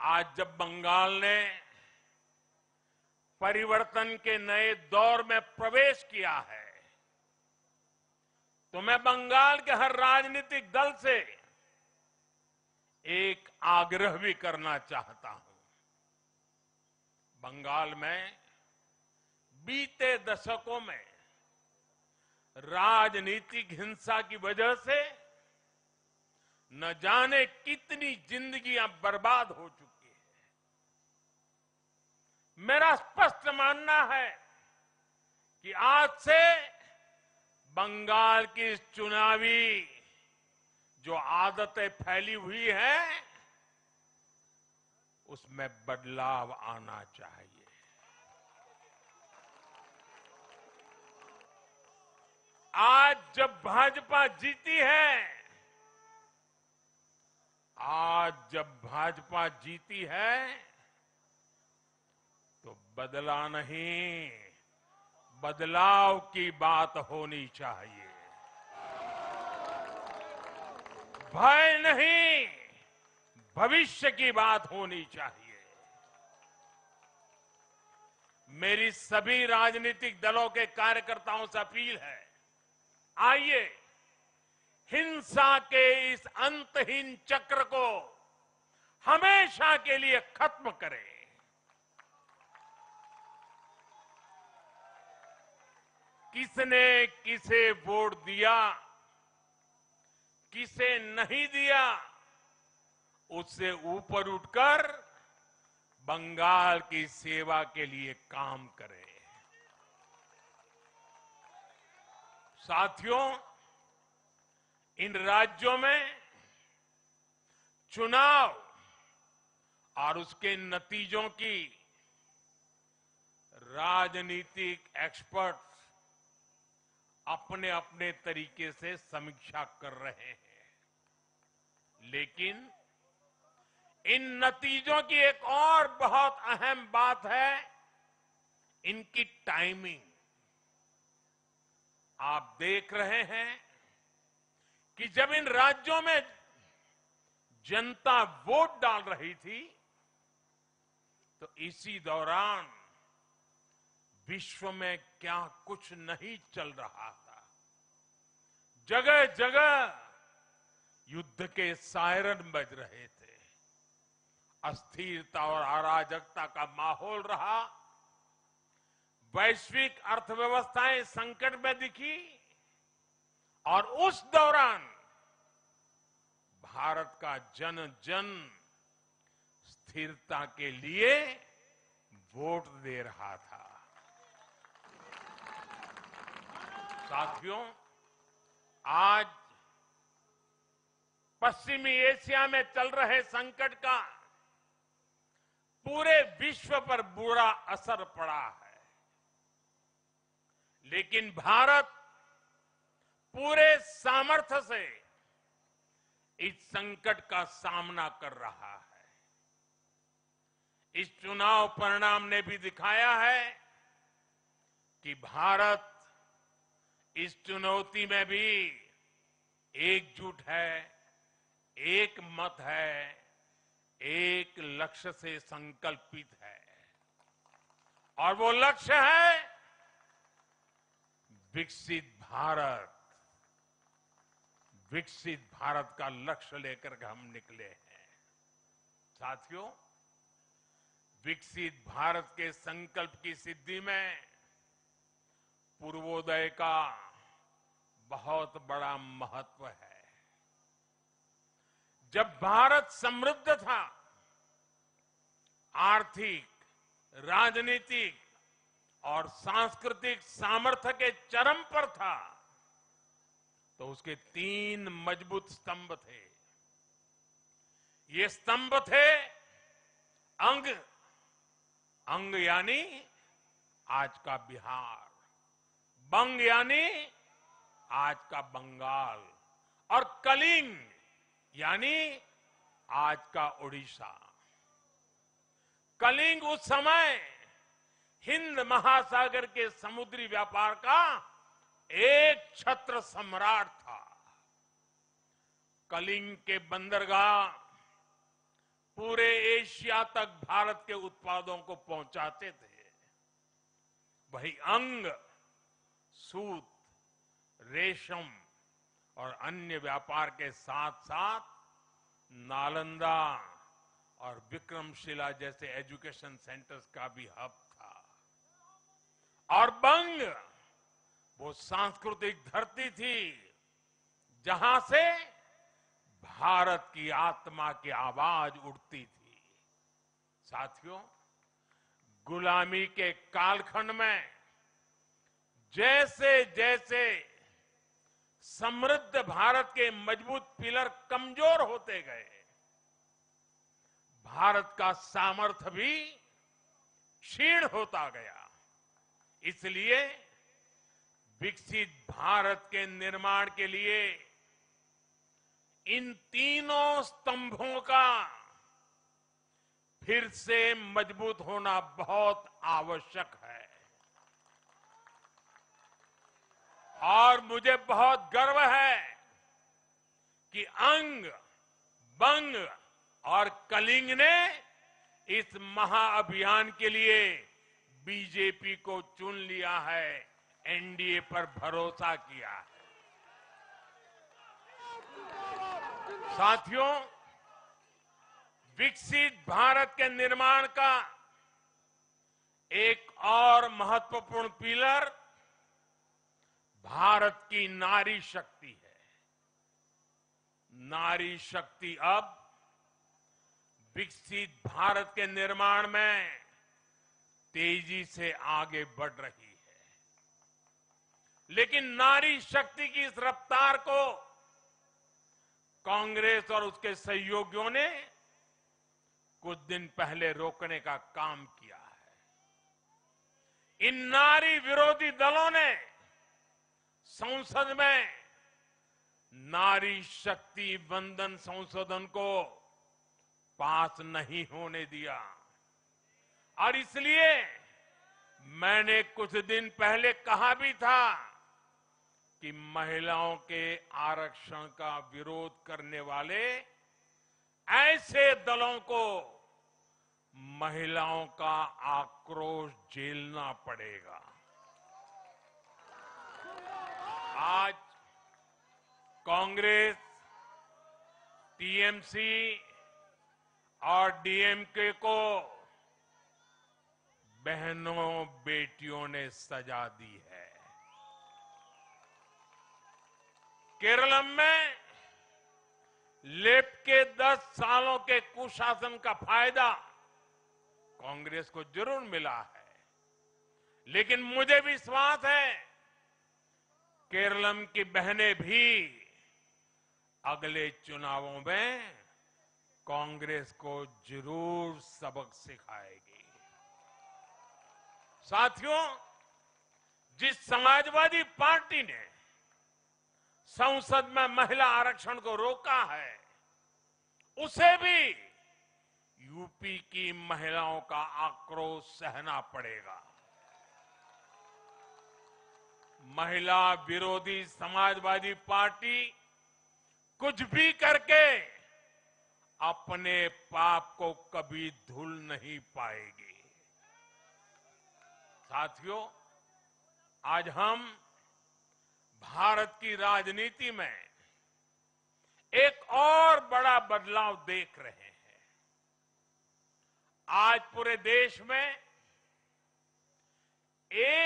आज जब बंगाल ने परिवर्तन के नए दौर में प्रवेश किया है, तो मैं बंगाल के हर राजनीतिक दल से एक आग्रह भी करना चाहता हूं। बंगाल में बीते दशकों में राजनीतिक हिंसा की वजह से न जाने कितनी जिंदगियां बर्बाद हो चुकी है। मेरा स्पष्ट मानना है कि आज से बंगाल की इस चुनावी जो आदतें फैली हुई हैं, उसमें बदलाव आना चाहिए। आज जब भाजपा जीती है, तो बदला नहीं, बदलाव की बात होनी चाहिए। भय नहीं, भविष्य की बात होनी चाहिए। मेरी सभी राजनीतिक दलों के कार्यकर्ताओं से अपील है, आइए हिंसा के इस अंतहीन चक्र को हमेशा के लिए खत्म करें। किसने किसे वोट दिया, किसे नहीं दिया, उससे ऊपर उठकर बंगाल की सेवा के लिए काम करें। साथियों, इन राज्यों में चुनाव और उसके नतीजों की राजनीतिक एक्सपर्ट्स अपने अपने तरीके से समीक्षा कर रहे हैं, लेकिन इन नतीजों की एक और बहुत अहम बात है, इनकी टाइमिंग। आप देख रहे हैं कि जब इन राज्यों में जनता वोट डाल रही थी, तो इसी दौरान विश्व में क्या कुछ नहीं चल रहा था। जगह जगह युद्ध के सायरन बज रहे थे, अस्थिरता और अराजकता का माहौल रहा, वैश्विक अर्थव्यवस्थाएं संकट में दिखी, और उस दौरान भारत का जन जन स्थिरता के लिए वोट दे रहा था। साथियों, आज पश्चिमी एशिया में चल रहे संकट का पूरे विश्व पर बुरा असर पड़ा है, लेकिन भारत पूरे सामर्थ्य से इस संकट का सामना कर रहा है। इस चुनाव परिणाम ने भी दिखाया है कि भारत इस चुनौती में भी एकजुट है, एक मत है, एक लक्ष्य से संकल्पित है, और वो लक्ष्य है विकसित भारत। विकसित भारत का लक्ष्य लेकर के हम निकले हैं। साथियों, विकसित भारत के संकल्प की सिद्धि में पूर्वोदय का बहुत बड़ा महत्व है। जब भारत समृद्ध था, आर्थिक, राजनीतिक और सांस्कृतिक सामर्थ्य के चरम पर था, तो उसके 3 मजबूत स्तंभ थे। ये स्तंभ थे अंग, अंग यानी आज का बिहार, बंग यानी आज का बंगाल, और कलिंग यानी आज का उड़ीसा। कलिंग उस समय हिंद महासागर के समुद्री व्यापार का एक छत्र सम्राट था। कलिंग के बंदरगाह पूरे एशिया तक भारत के उत्पादों को पहुंचाते थे, वही अंग, सूत, रेशम और अन्य व्यापार के साथ साथ नालंदा और विक्रमशिला जैसे एजुकेशन सेंटर्स का भी हब था। और बंग वो सांस्कृतिक धरती थी जहां से भारत की आत्मा की आवाज उठती थी। साथियों, गुलामी के कालखंड में जैसे जैसे समृद्ध भारत के मजबूत पिलर कमजोर होते गए, भारत का सामर्थ्य भी क्षीण होता गया। इसलिए विकसित भारत के निर्माण के लिए इन तीनों स्तंभों का फिर से मजबूत होना बहुत आवश्यक है। और मुझे बहुत गर्व है कि अंग, बंग और कलिंग ने इस महाअभियान के लिए बीजेपी को चुन लिया है, एनडीए पर भरोसा किया है। साथियों, विकसित भारत के निर्माण का एक और महत्वपूर्ण पिलर भारत की नारी शक्ति है। नारी शक्ति अब विकसित भारत के निर्माण में तेजी से आगे बढ़ रही है। लेकिन नारी शक्ति की इस रफ्तार को कांग्रेस और उसके सहयोगियों ने कुछ दिन पहले रोकने का काम किया है। इन नारी विरोधी दलों ने संसद में नारी शक्ति वंदन संशोधन को पास नहीं होने दिया और इसलिए मैंने कुछ दिन पहले कहा भी था कि महिलाओं के आरक्षण का विरोध करने वाले ऐसे दलों को महिलाओं का आक्रोश झेलना पड़ेगा। आज कांग्रेस, टीएमसी और डीएमके को बहनों बेटियों ने सजा दी है। केरलम में लेफ्ट के 10 सालों के कुशासन का फायदा कांग्रेस को जरूर मिला है, लेकिन मुझे विश्वास है केरलम की बहनें भी अगले चुनावों में कांग्रेस को जरूर सबक सिखाएगी। साथियों, जिस समाजवादी पार्टी ने संसद में महिला आरक्षण को रोका है, उसे भी यूपी की महिलाओं का आक्रोश सहना पड़ेगा। महिला विरोधी समाजवादी पार्टी कुछ भी करके अपने पाप को कभी धुल नहीं पाएगी। साथियों, आज हम भारत की राजनीति में एक और बड़ा बदलाव देख रहे हैं। आज पूरे देश में एक